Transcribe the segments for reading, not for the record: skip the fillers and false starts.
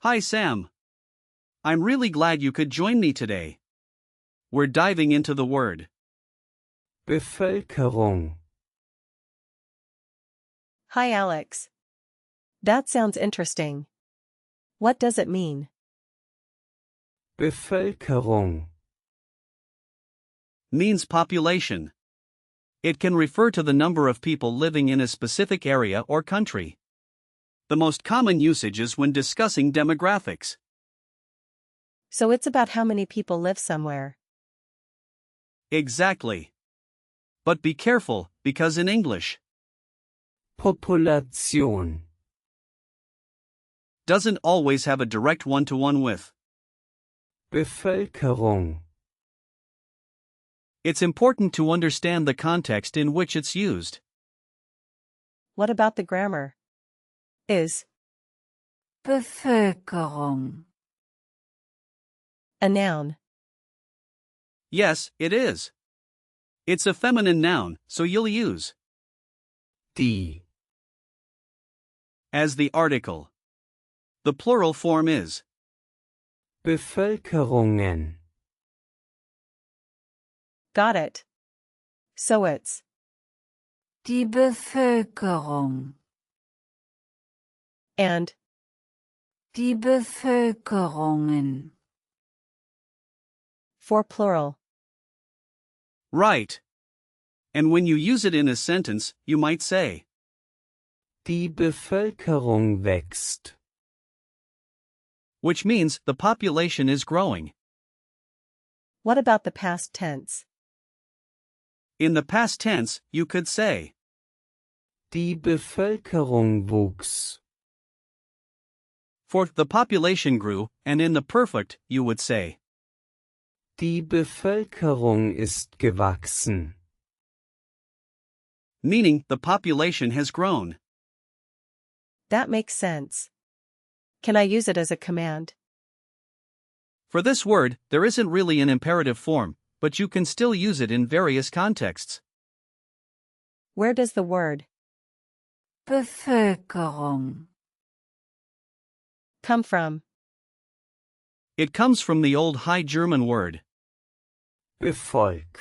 Hi Sam. I'm really glad you could join me today. We're diving into the word Bevölkerung. Hi Alex. That sounds interesting. What does it mean? Bevölkerung. means population. It can refer to the number of people living in a specific area or country. The most common usage is when discussing demographics. So it's about how many people live somewhere. Exactly. But be careful, because in English, Population. doesn't always have a direct one-to-one with. Bevölkerung. It's important to understand the context in which it's used. What about the grammar? Is Bevölkerung. a noun. Yes, it is. It's a feminine noun, so you'll use Die. as the article. The plural form is Bevölkerungen. Got it. So it's Die Bevölkerung. and Die Bevölkerungen. for plural. right. And when you use it in a sentence, you might say, Die Bevölkerung wächst. which means the population is growing. What about the past tense? In the past tense, you could say, Die Bevölkerung wuchs. for the population grew, and in the perfect, you would say, Die Bevölkerung ist gewachsen. meaning the population has grown. That makes sense. Can I use it as a command? For this word, there isn't really an imperative form, but you can still use it in various contexts. Where does the word Bevölkerung. come from? It comes from the Old High German word, Bevolk.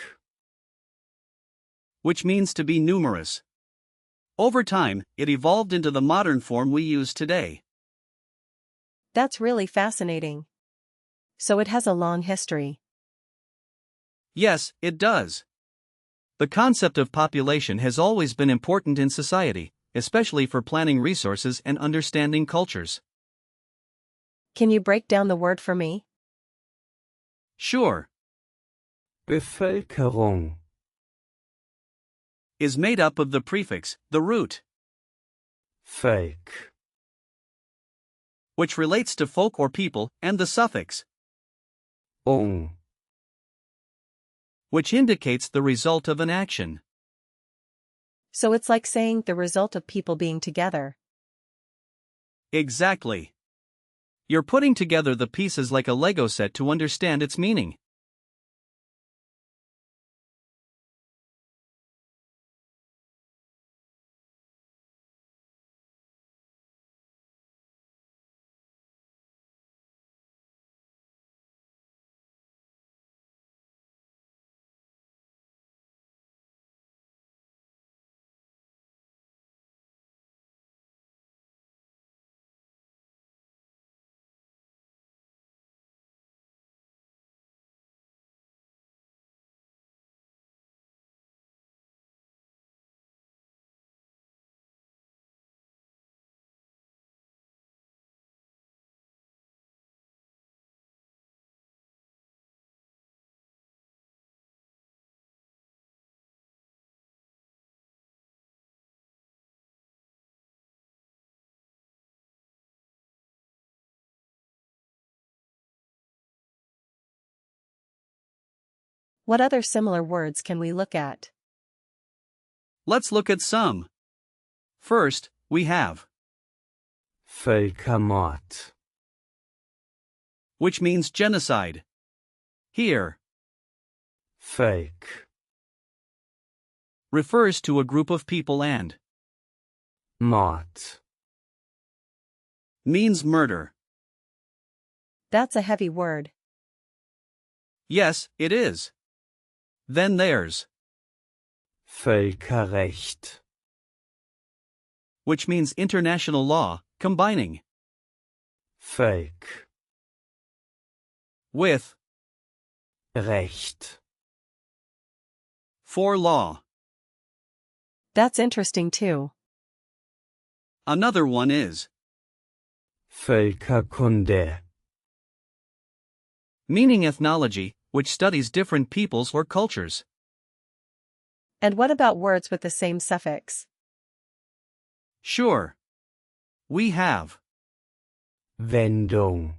which means to be numerous. Over time, it evolved into the modern form we use today. That's really fascinating. So it has a long history. Yes, it does. The concept of population has always been important in society, especially for planning resources and understanding cultures. Can you break down the word for me? Sure. Bevölkerung. Is made up of the prefix, the root, Volk. which relates to folk or people, and the suffix, Ung. which indicates the result of an action. So it's like saying the result of people being together. Exactly. You're putting together the pieces like a Lego set to understand its meaning. What other similar words can we look at? Let's look at some. First, we have, Völkermord. which means genocide. Here, Volk. refers to a group of people and Mord. means murder. That's a heavy word. Yes, it is. Then there's, Völkerrecht, which means international law, combining Völk, with Recht, for law. That's interesting too. Another one is Völkerkunde, meaning ethnology, which studies different peoples or cultures. And what about words with the same suffix? Sure. We have, Wendung,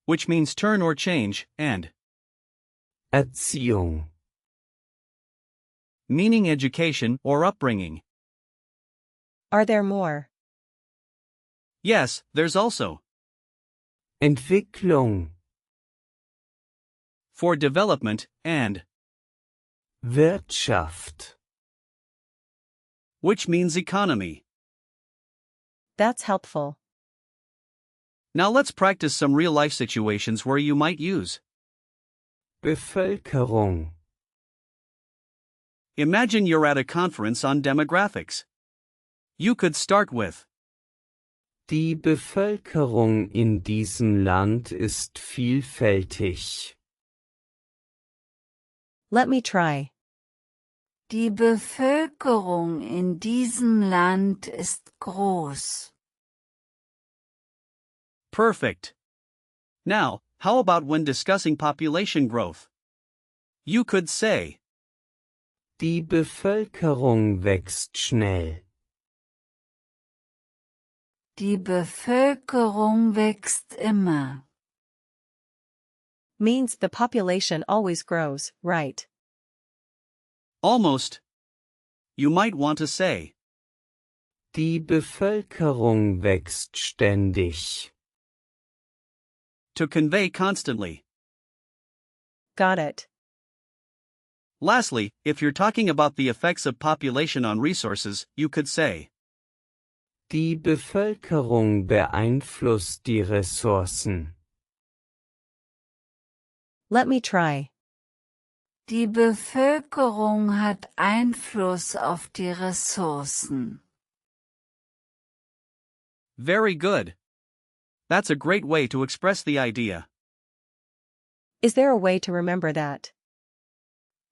which means turn or change, and Erziehung, meaning education or upbringing. Are there more? Yes, there's also Entwicklung, for development and Wirtschaft, which means economy. That's helpful. Now let's practice some real-life situations where you might use. Bevölkerung, Imagine you're at a conference on demographics. You could start with, die Bevölkerung in diesem Land ist vielfältig. Let me try. Die Bevölkerung in diesem Land ist groß. perfect. Now, how about when discussing population growth? You could say, Die Bevölkerung wächst schnell. Die Bevölkerung wächst immer. Means the population always grows, right? almost. You might want to say, Die Bevölkerung wächst ständig. to convey constantly. Got it. Lastly, if you're talking about the effects of population on resources, you could say, Die Bevölkerung beeinflusst die Ressourcen. Let me try. Die Bevölkerung hat Einfluss auf die Ressourcen. very good. That's a great way to express the idea. Is there a way to remember that?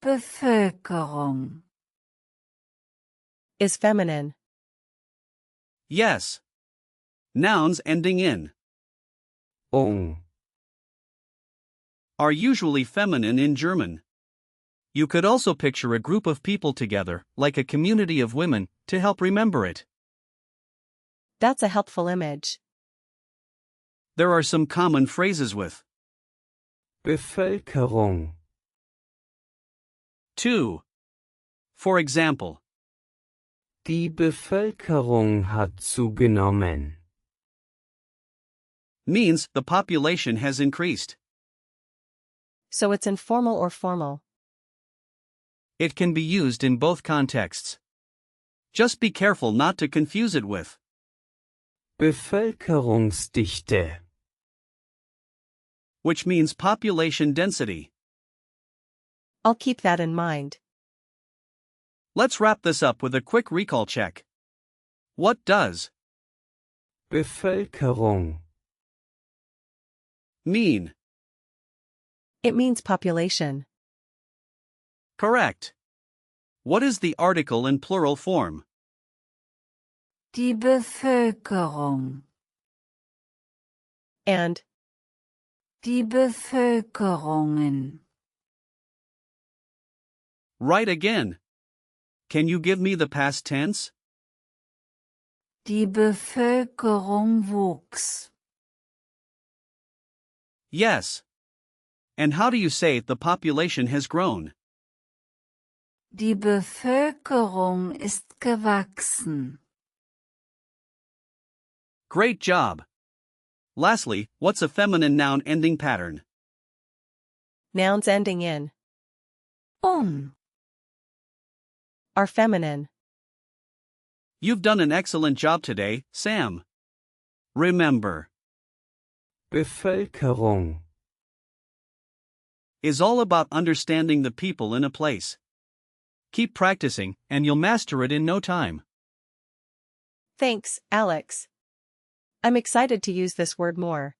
Bevölkerung. Is feminine. Yes. Nouns ending in ung, are usually feminine in German. You could also picture a group of people together, like a community of women, to help remember it. That's a helpful image. There are some common phrases with Bevölkerung, to. For example, die Bevölkerung hat zugenommen. means the population has increased. So it's informal or formal. It can be used in both contexts. Just be careful not to confuse it with Bevölkerungsdichte, which means population density. I'll keep that in mind. Let's wrap this up with a quick recall check. What does Bevölkerung, mean? It means population. Correct. What is the article in plural form? Die Bevölkerung. And Die Bevölkerungen. Right again. Can you give me the past tense? Die Bevölkerung wuchs. Yes. And how do you say the population has grown? Die Bevölkerung ist gewachsen. Great job. Lastly, what's a feminine noun ending pattern? nouns ending in are feminine. You've done an excellent job today, Sam. Remember, Bevölkerung. Is all about understanding the people in a place. Keep practicing, and you'll master it in no time. Thanks, Alex. I'm excited to use this word more.